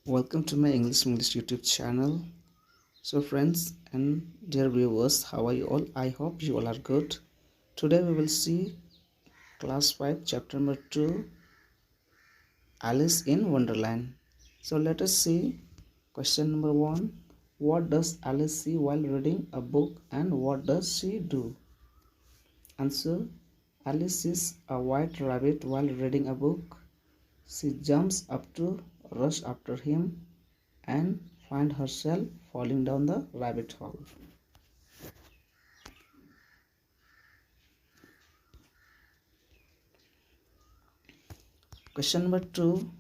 Welcome to my English YouTube channel. So friends and dear viewers, how are you all? I hope you all are good. Today we will see class 5 chapter number 2, Alice in Wonderland. So let us see question number 1. What does Alice see while reading a book and what does she do? Answer. Alice sees a white rabbit while reading a book. She jumps up to rush after him and find herself falling down the rabbit hole. Question number 2.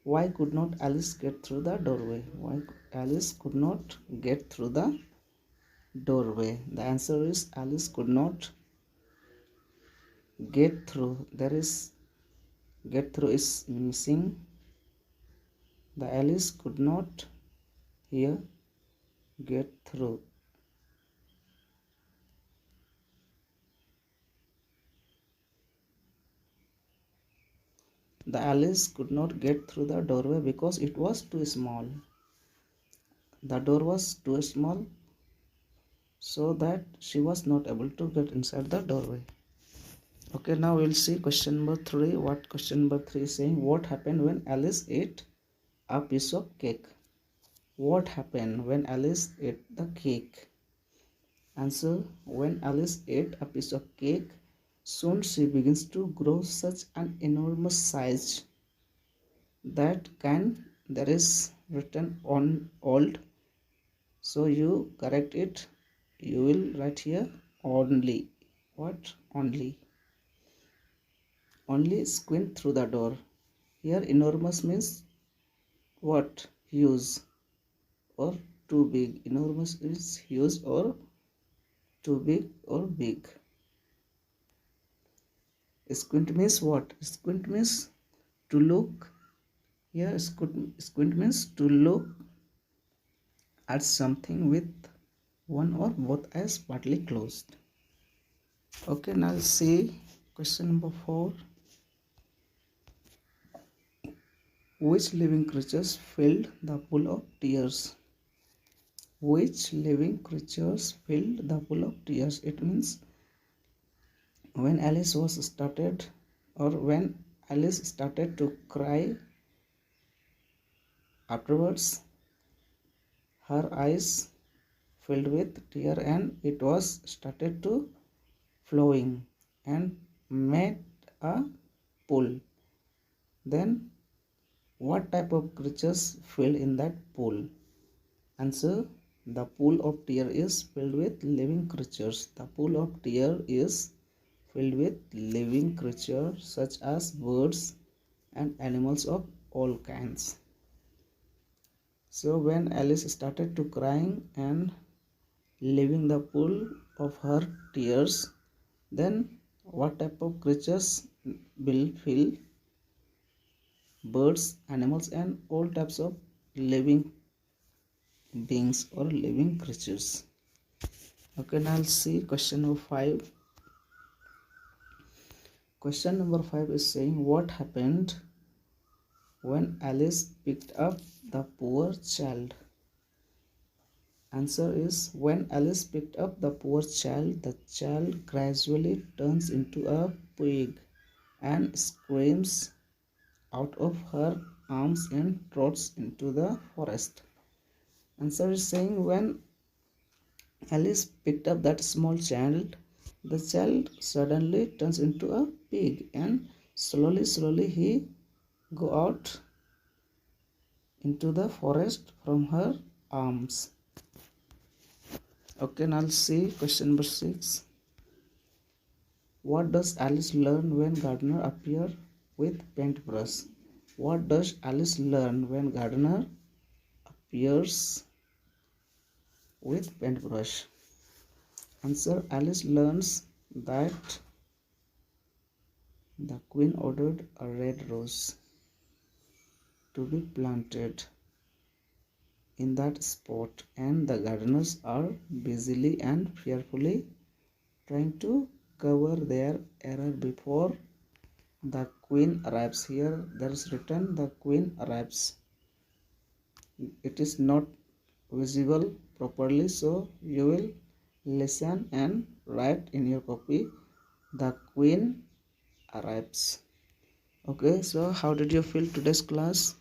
Why could not Alice get through the doorway? Why Alice could not get through the doorway? The answer is Alice could not get through. There is get through is missing. The Alice could not here get through. The Alice could not get through the doorway because it was too small. The door was too small, so that she was not able to get inside the doorway. Okay, now we'll see question number 3. What question number 3 is saying? What happened when Alice ate a piece of cake? What happened when Alice ate the cake? Answer. When Alice ate a piece of cake, soon she begins to grow such an enormous size that there is written on old, so you correct it. You will write here only. What? Only squint through the door. Here enormous means what? Huge or too big. Enormous is huge or too big or big. Squint means what? Squint means to look. Here squint means to look at something with one or both eyes partly closed. Okay, now see question number 4. Which living creatures filled the pool of tears? Which living creatures filled the pool of tears? It means when Alice started to cry, afterwards her eyes filled with tear and it was started to flowing and made a pool. Then what type of creatures filled in that pool? Answer. The pool of tear is filled with living creatures. The pool of tear is filled with living creatures such as birds and animals of all kinds. So when Alice started to crying and leaving the pool of her tears, then what type of creatures will fill? Birds, animals and all types of living beings or living creatures. Okay, now I'll see question number 5. Question number 5 is saying what happened when Alice picked up the poor child? Answer is when Alice picked up the poor child, the child gradually turns into a pig and screams out of her arms and trots into the forest. Answer is saying when Alice picked up that small child, the child suddenly turns into a pig and slowly he go out into the forest from her arms. Okay, now I'll see question number 6. What does Alice learn when gardener appears with paintbrush? What does Alice learn when gardener appears with paintbrush? Answer. Alice learns that the queen ordered a red rose to be planted in that spot and the gardeners are busily and fearfully trying to cover their error before the queen arrives. Here there is written the queen arrives. it is not visible properly, so you will listen and write in your copy, the queen arrives. Okay, so how did you feel today's class?